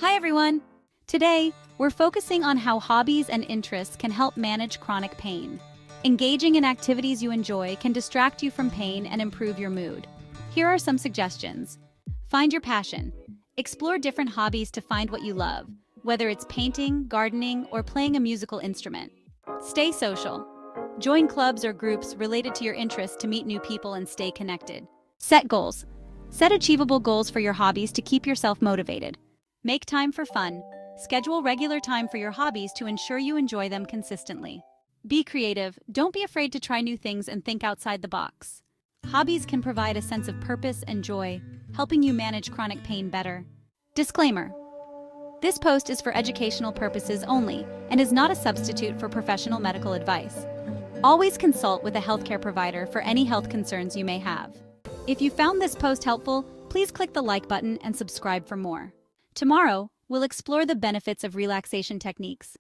Hi everyone! Today, we're focusing on how hobbies and interests can help manage chronic pain. Engaging in activities you enjoy can distract you from pain and improve your mood. Here are some suggestions. Find your passion. Explore different hobbies to find what you love, whether it's painting, gardening, or playing a musical instrument. Stay social. Join clubs or groups related to your interests to meet new people and stay connected. Set goals. Set achievable goals for your hobbies to keep yourself motivated. Make time for fun. Schedule regular time for your hobbies to ensure you enjoy them consistently. Be creative. Don't be afraid to try new things and think outside the box. Hobbies can provide a sense of purpose and joy, helping you manage chronic pain better. Disclaimer: this post is for educational purposes only and is not a substitute for professional medical advice. Always consult with a healthcare provider for any health concerns you may have. If you found this post helpful, please click the like button and subscribe for more. Tomorrow, we'll explore the benefits of relaxation techniques.